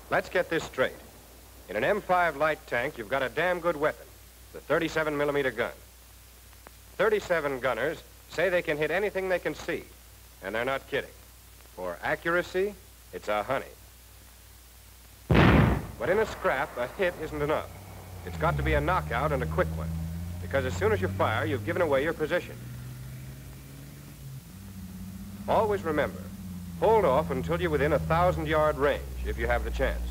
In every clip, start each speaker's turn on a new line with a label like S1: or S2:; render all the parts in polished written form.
S1: Let's get this straight. In an M5 light tank, you've got a damn good weapon, the 37mm gun. 37 gunners say they can hit anything they can see, and they're not kidding. For accuracy, it's a honey. But in a scrap, a hit isn't enough. It's got to be a knockout and a quick one, because as soon as you fire, you've given away your position. Always remember, hold off until you're within a 1,000-yard range, if you have the chance.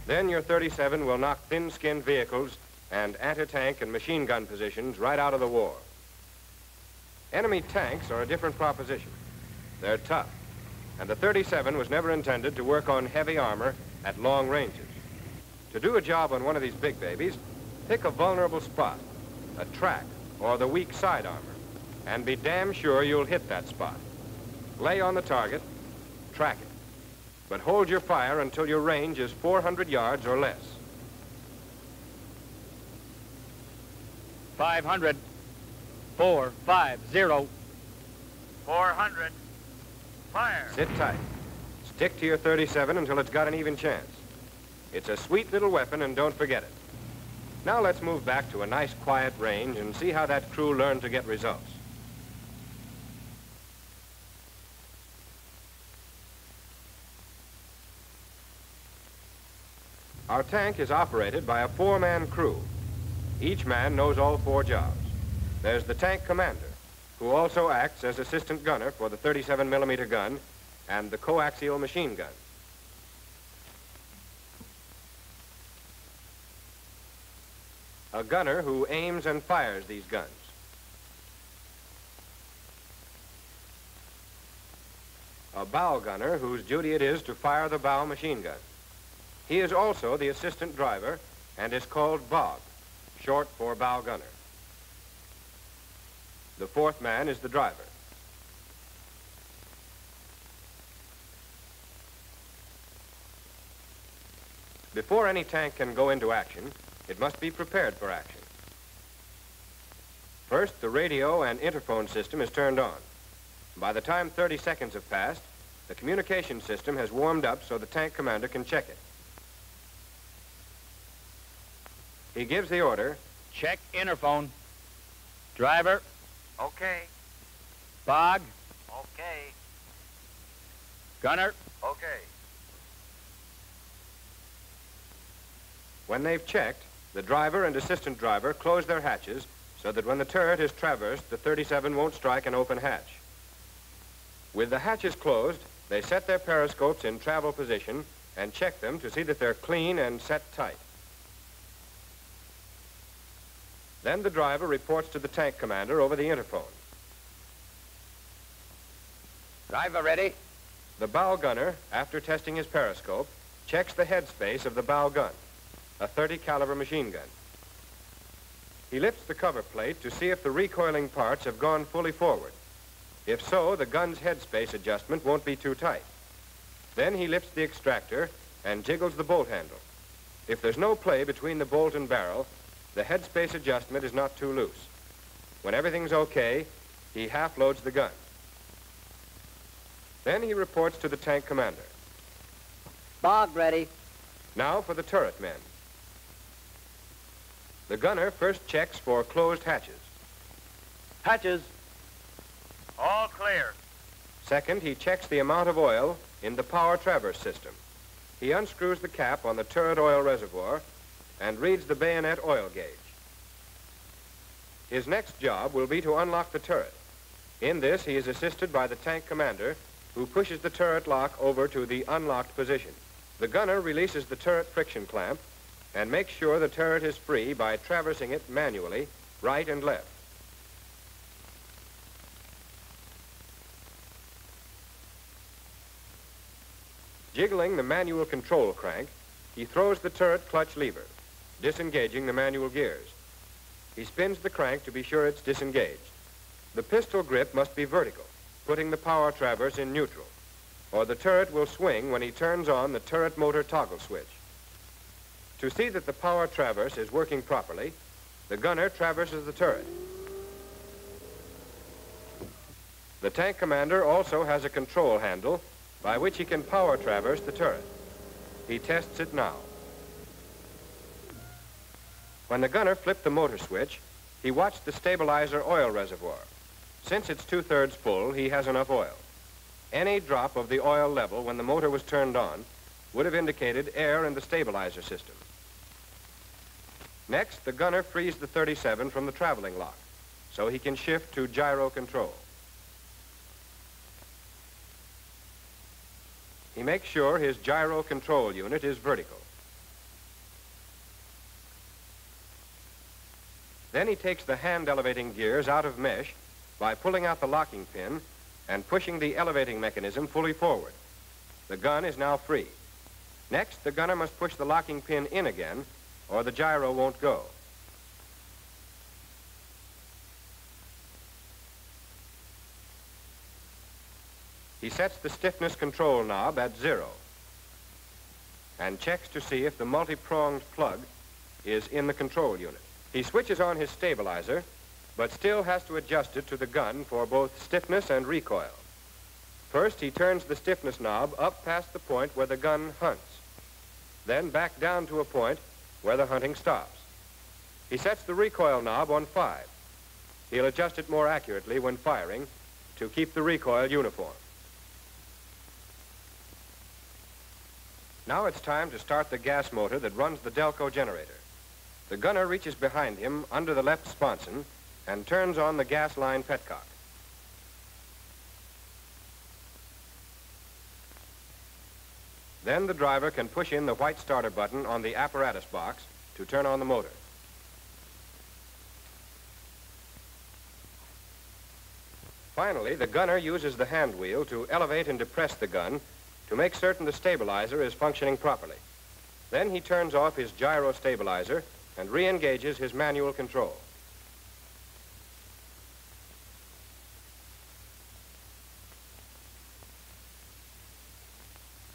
S1: Then your 37 will knock thin-skinned vehicles and anti-tank and machine gun positions right out of the war. Enemy tanks are a different proposition. They're tough, and the 37 was never intended to work on heavy armor at long ranges. To do a job on one of these big babies, pick a vulnerable spot, a track, or the weak side armor, and be damn sure you'll hit that spot. Lay on the target, track it, but hold your fire until your range is 400 yards or less.
S2: 500. 450.
S3: 400. Fire.
S1: Sit tight. Stick to your 37 until it's got an even chance. It's a sweet little weapon, and don't forget it. Now let's move back to a nice quiet range and see how that crew learned to get results. Our tank is operated by a 4-man crew. Each man knows all 4 jobs. There's the tank commander, who also acts as assistant gunner for the 37mm gun and the coaxial machine gun. A gunner who aims and fires these guns. A bow gunner whose duty it is to fire the bow machine gun. He is also the assistant driver and is called BOG, short for bow gunner. The 4th man is the driver. Before any tank can go into action, it must be prepared for action. First, the radio and interphone system is turned on. By the time 30 seconds have passed, the communication system has warmed up so the tank commander can check it. He gives the order,
S2: Check interphone. Driver.
S3: Okay.
S2: Bog.
S3: Okay.
S2: Gunner.
S3: Okay.
S1: when they've checked, the driver and assistant driver close their hatches so that when the turret is traversed, the 37 won't strike an open hatch. With the hatches closed, they set their periscopes in travel position and check them to see that they're clean and set tight. Then the driver reports to the tank commander over the interphone.
S2: Driver ready.
S1: The bow gunner, after testing his periscope, checks the headspace of the bow gun, a .30 caliber machine gun. He lifts the cover plate to see if the recoiling parts have gone fully forward. If so, the gun's headspace adjustment won't be too tight. Then he lifts the extractor and jiggles the bolt handle. If there's no play between the bolt and barrel, the headspace adjustment is not too loose. When everything's okay, he half-loads the gun. Then he reports to the tank commander.
S4: Bog ready.
S1: Now for the turret men. The gunner first checks for closed hatches.
S2: Hatches.
S3: All clear.
S1: Second, he checks the amount of oil in the power traverse system. He unscrews the cap on the turret oil reservoir and reads the bayonet oil gauge. His next job will be to unlock the turret. In this, he is assisted by the tank commander, who pushes the turret lock over to the unlocked position. The gunner releases the turret friction clamp and makes sure the turret is free by traversing it manually, right and left. Jiggling the manual control crank, he throws the turret clutch lever, disengaging the manual gears. He spins the crank to be sure it's disengaged. The pistol grip must be vertical, putting the power traverse in neutral, or the turret will swing when he turns on the turret motor toggle switch. To see that the power traverse is working properly, the gunner traverses the turret. The tank commander also has a control handle by which he can power traverse the turret. He tests it now. When the gunner flipped the motor switch, he watched the stabilizer oil reservoir. Since it's 2/3 full, he has enough oil. Any drop of the oil level when the motor was turned on would have indicated air in the stabilizer system. Next, the gunner frees the 37 from the traveling lock so he can shift to gyro control. He makes sure his gyro control unit is vertical. Then he takes the hand elevating gears out of mesh by pulling out the locking pin and pushing the elevating mechanism fully forward. The gun is now free. Next, the gunner must push the locking pin in again, or the gyro won't go. He sets the stiffness control knob at 0 and checks to see if the multi-pronged plug is in the control unit. He switches on his stabilizer, but still has to adjust it to the gun for both stiffness and recoil. First, he turns the stiffness knob up past the point where the gun hunts, then back down to a point where the hunting stops. He sets the recoil knob on 5. He'll adjust it more accurately when firing to keep the recoil uniform. Now it's time to start the gas motor that runs the Delco generator. The gunner reaches behind him under the left sponson and turns on the gas line petcock. Then the driver can push in the white starter button on the apparatus box to turn on the motor. Finally, the gunner uses the hand wheel to elevate and depress the gun to make certain the stabilizer is functioning properly. Then he turns off his gyro stabilizer and re-engages his manual control.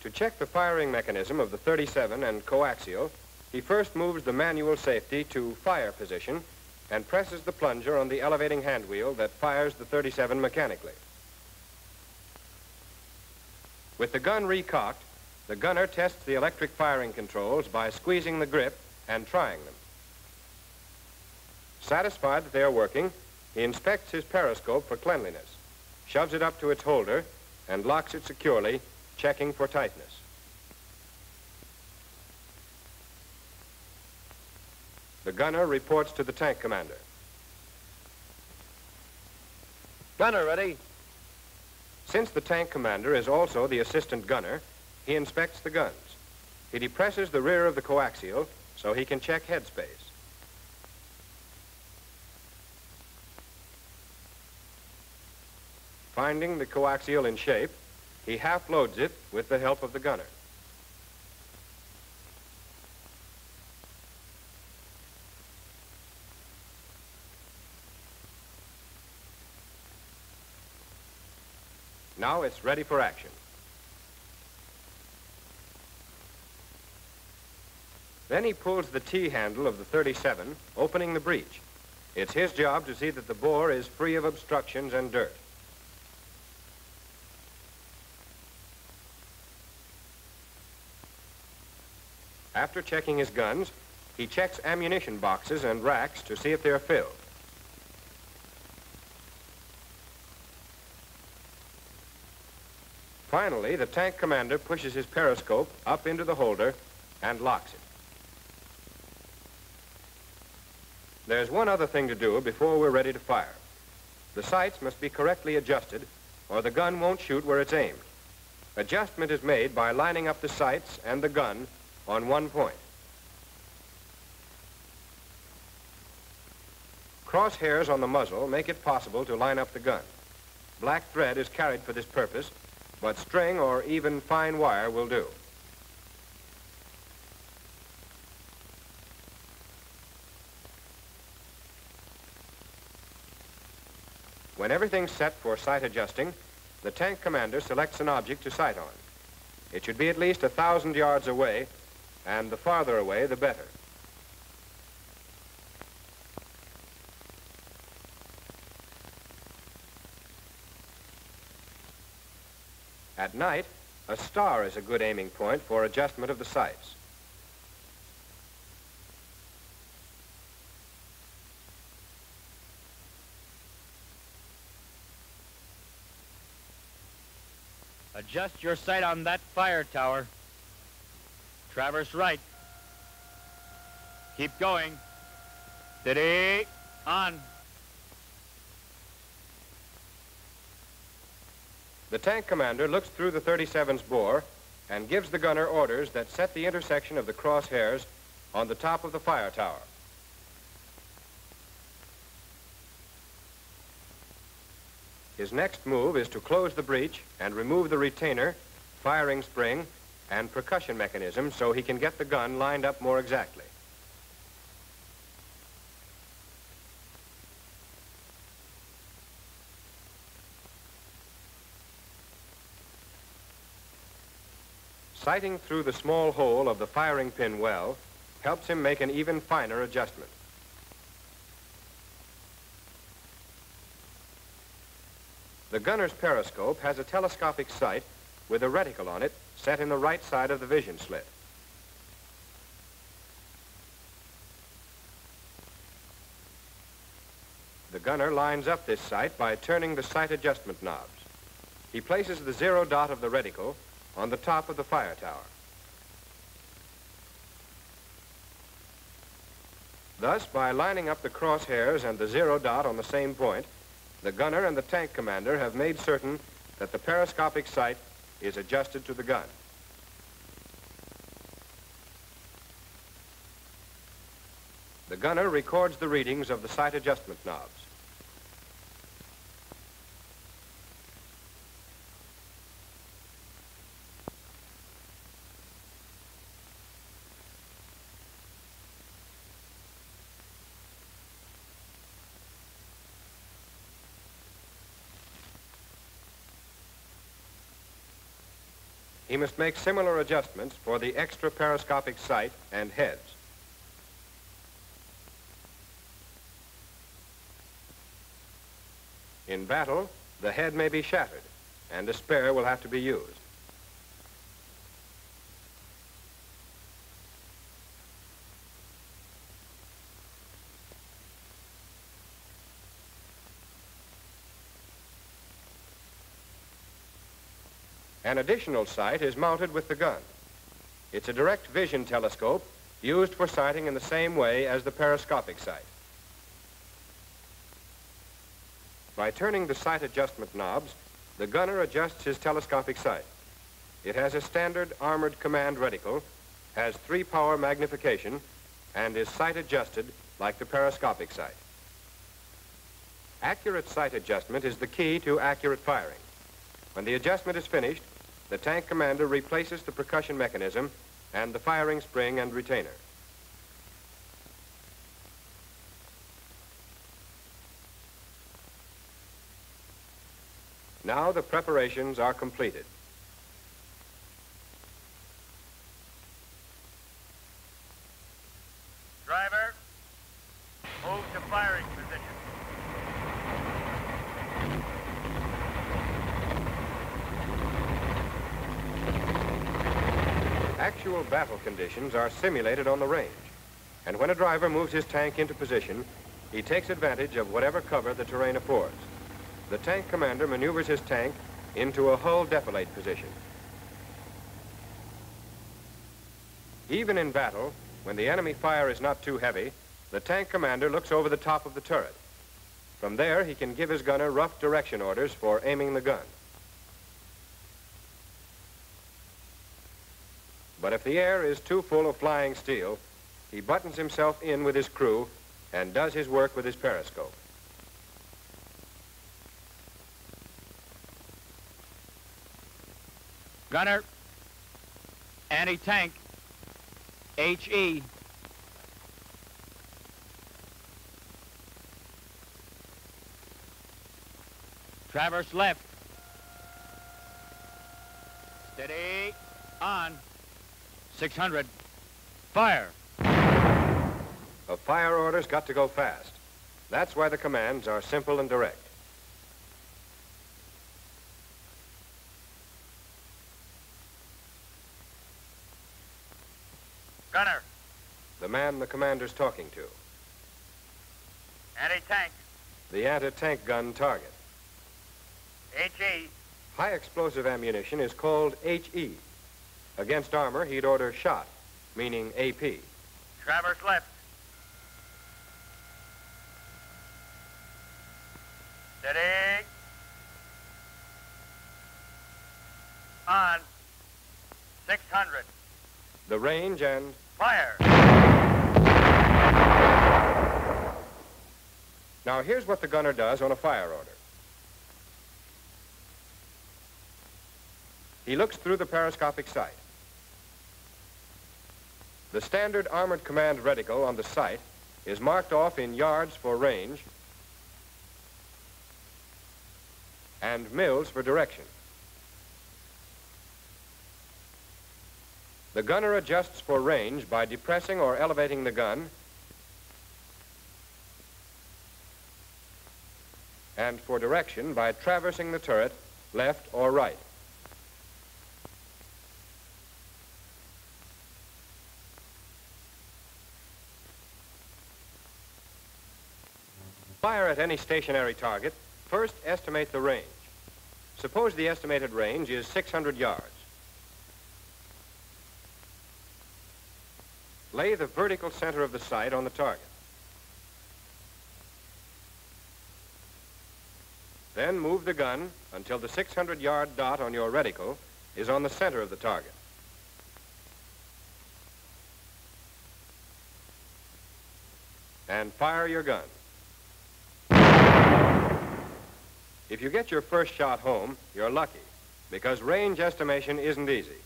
S1: To check the firing mechanism of the 37 and coaxial, he first moves the manual safety to fire position and presses the plunger on the elevating hand wheel that fires the 37 mechanically. With the gun recocked, the gunner tests the electric firing controls by squeezing the grip and trying them. Satisfied that they are working, he inspects his periscope for cleanliness, shoves it up to its holder, and locks it securely, checking for tightness. The gunner reports to the tank commander.
S2: Gunner ready.
S1: Since the tank commander is also the assistant gunner, he inspects the guns. He depresses the rear of the coaxial so he can check headspace. Finding the coaxial in shape, he half loads it with the help of the gunner. Now it's ready for action. Then he pulls the T-handle of the 37, opening the breech. It's his job to see that the bore is free of obstructions and dirt. After checking his guns, he checks ammunition boxes and racks to see if they're filled. Finally, the tank commander pushes his periscope up into the holder and locks it. There's one other thing to do before we're ready to fire. The sights must be correctly adjusted, or the gun won't shoot where it's aimed. Adjustment is made by lining up the sights and the gun on one point. Crosshairs on the muzzle make it possible to line up the gun. Black thread is carried for this purpose, but string or even fine wire will do. When everything's set for sight adjusting, the tank commander selects an object to sight on. It should be at least 1,000 yards away, and the farther away, the better. At night, A star is a good aiming point for adjustment of the sights.
S3: Adjust your sight on that fire tower. Traverse right. Keep going. Steady. On.
S1: The tank commander looks through the 37's bore and gives the gunner orders that set the intersection of the crosshairs on the top of the fire tower. His next move is to close the breech and remove the retainer, firing spring, and percussion mechanism so he can get the gun lined up more exactly. Sighting through the small hole of the firing pin well helps him make an even finer adjustment. The gunner's periscope has a telescopic sight with a reticle on it set in the right side of the vision slit. The gunner lines up this sight by turning the sight adjustment knobs. He places the 0 dot of the reticle on the top of the fire tower. Thus, by lining up the crosshairs and the 0 dot on the same point, the gunner and the tank commander have made certain that the periscopic sight is adjusted to the gun. The gunner records the readings of the sight adjustment knobs. He must make similar adjustments for the extra periscopic sight and heads. In battle, the head may be shattered, and a spare will have to be used. An additional sight is mounted with the gun. It's a direct vision telescope used for sighting in the same way as the periscopic sight. By turning the sight adjustment knobs, the gunner adjusts his telescopic sight. It has a standard armored command reticle, has 3-power magnification, and is sight adjusted like the periscopic sight. Accurate sight adjustment is the key to accurate firing. When the adjustment is finished, the tank commander replaces the percussion mechanism and the firing spring and retainer. Now the preparations are completed.
S3: Driver, move to firing position.
S1: Actual battle conditions are simulated on the range, and when a driver moves his tank into position, he takes advantage of whatever cover the terrain affords. The tank commander maneuvers his tank into a hull defilade position. Even in battle, when the enemy fire is not too heavy, the tank commander looks over the top of the turret. From there, he can give his gunner rough direction orders for aiming the gun. But if the air is too full of flying steel, he buttons himself in with his crew and does his work with his periscope.
S3: Gunner, anti-tank, HE. Traverse left. Steady, on. 600, fire.
S1: A fire order's got to go fast. That's why the commands are simple and direct. the man the commander's talking to.
S3: Anti-tank.
S1: The anti-tank gun target.
S3: HE.
S1: High explosive ammunition is called HE. Against armor, he'd order shot, meaning AP.
S3: Traverse left. Steady. On. 600.
S1: The range and...
S3: Fire.
S1: Now, here's what the gunner does on a fire order. He looks through the periscopic sight. The standard armored command reticle on the sight is marked off in yards for range and mils for direction. The gunner adjusts for range by depressing or elevating the gun and for direction by traversing the turret left or right. Fire at any stationary target, first estimate the range. Suppose the estimated range is 600 yards. Lay the vertical center of the sight on the target. Then move the gun until the 600-yard dot on your reticle is on the center of the target. And fire your gun. If you get your first shot home, you're lucky, because range estimation isn't easy.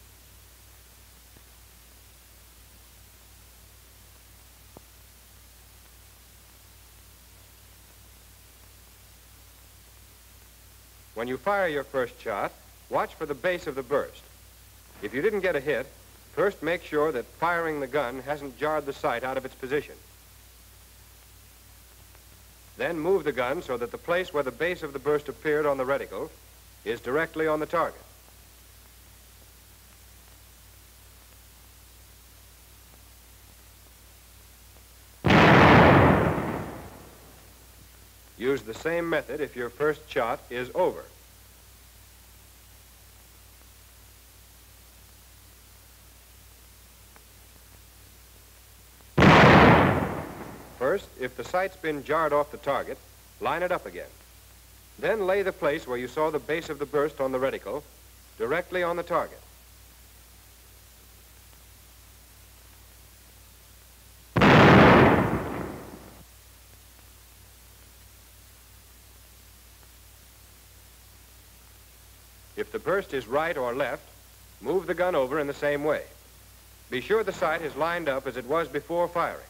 S1: When you fire your first shot, watch for the base of the burst. If you didn't get a hit, first make sure that firing the gun hasn't jarred the sight out of its position. Then move the gun so that the place where the base of the burst appeared on the reticle is directly on the target. Use the same method if your first shot is over. First, if the sight's been jarred off the target, line it up again. Then lay the place where you saw the base of the burst on the reticle directly on the target. If the burst is right or left, move the gun over in the same way. Be sure the sight is lined up as it was before firing.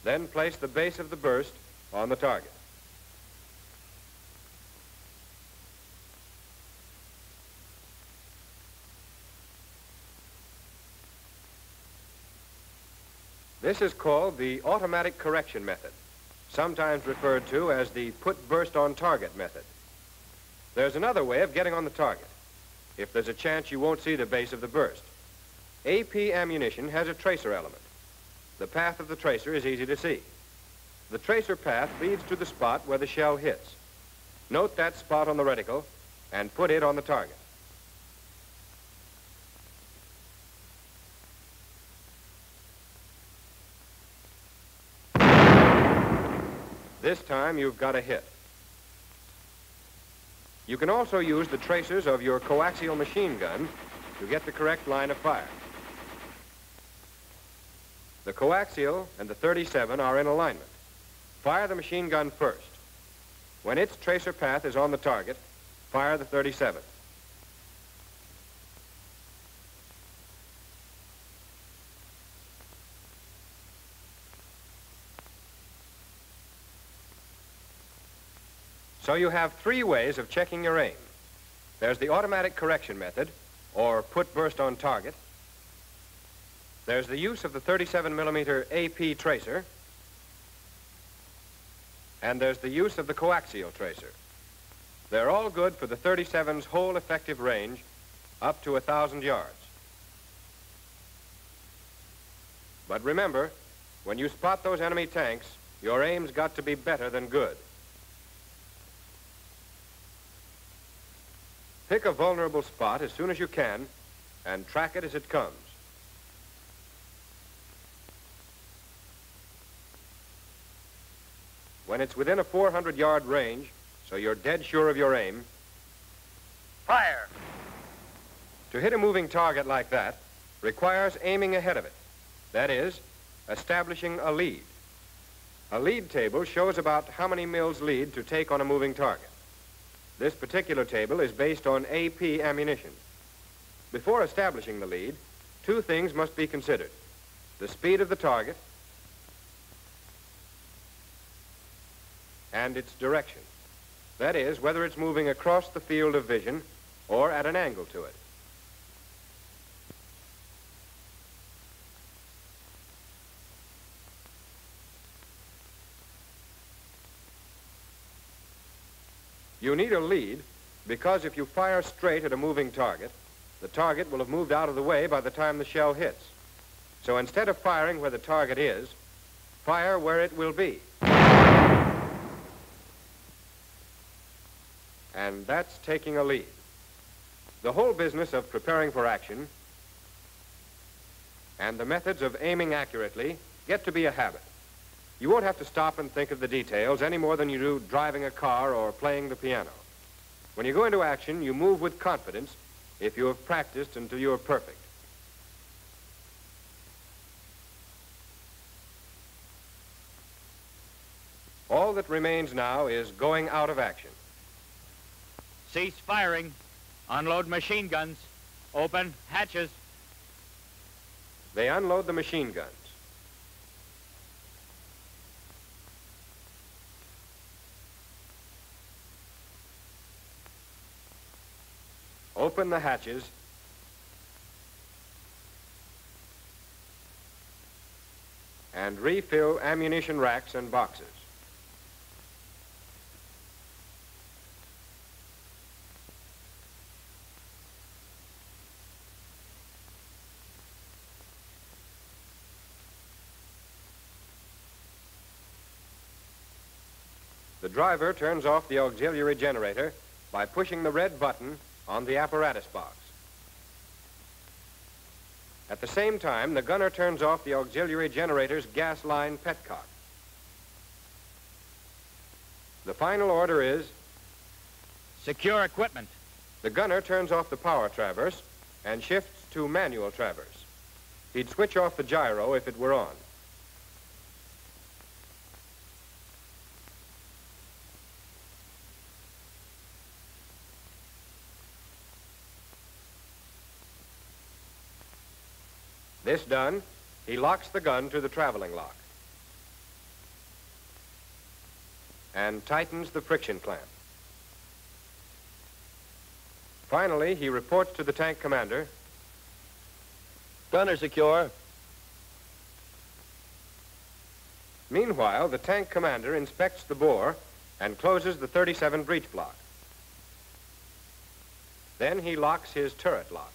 S1: Then place the base of the burst on the target. This is called the automatic correction method, sometimes referred to as the put burst on target method. There's another way of getting on the target, if there's a chance you won't see the base of the burst. AP ammunition has a tracer element. The path of the tracer is easy to see. The tracer path leads to the spot where the shell hits. Note that spot on the reticle and put it on the target. This time you've got a hit. You can also use the tracers of your coaxial machine gun to get the correct line of fire. The coaxial and the 37 are in alignment. Fire the machine gun first. When its tracer path is on the target, fire the 37. So you have three ways of checking your aim. There's the automatic correction method, or put burst on target. There's the use of the 37mm AP tracer. And there's the use of the coaxial tracer. They're all good for the 37's whole effective range, up to 1,000 yards. But remember, When you spot those enemy tanks, your aim's got to be better than good. Pick a vulnerable spot as soon as you can and track it as it comes. When it's within a 400-yard range, so you're dead sure of your aim,
S2: Fire!
S1: to hit a moving target like that requires aiming ahead of it. That is, establishing a lead. A lead table shows about how many mils lead to take on a moving target. This particular table is based on AP ammunition. Before establishing the lead, two things must be considered: the speed of the target and its direction. That is, whether it's moving across the field of vision or at an angle to it. You need a lead because if you fire straight at a moving target, the target will have moved out of the way by the time the shell hits. So instead of firing where the target is, fire where it will be. And that's taking a lead. The whole business of preparing for action and the methods of aiming accurately get to be a habit. You won't have to stop and think of the details any more than you do driving a car or playing the piano. When you go into action, you move with confidence if you have practiced until you are perfect. All that remains now is going out of action.
S3: Cease firing. Unload machine guns. Open hatches.
S1: They unload the machine guns. Open the hatches and refill ammunition racks and boxes. The driver turns off the auxiliary generator by pushing the red button on the apparatus box. At the same time, the gunner turns off the auxiliary generator's gas line petcock. The final order is:
S3: Secure equipment.
S1: the gunner turns off the power traverse and shifts to manual traverse. He'd switch off the gyro if it were on. This done, he locks the gun to the traveling lock and tightens the friction clamp. Finally, he reports to the tank commander.
S2: Gunner secure.
S1: Meanwhile, the tank commander inspects the bore and closes the 37 breech block. Then he locks his turret lock.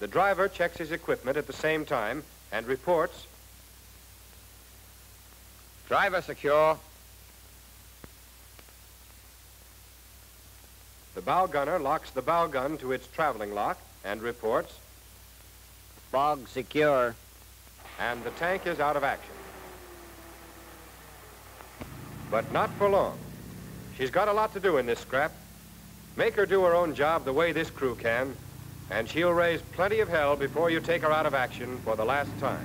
S1: The driver checks his equipment at the same time and reports.
S2: Driver secure.
S1: The bow gunner locks the bow gun to its traveling lock and reports.
S4: Bog secure.
S1: And the tank is out of action. But not for long. She's got a lot to do in this scrap. Make her do her own job the way this crew can, and she'll raise plenty of hell before you take her out of action for the last time.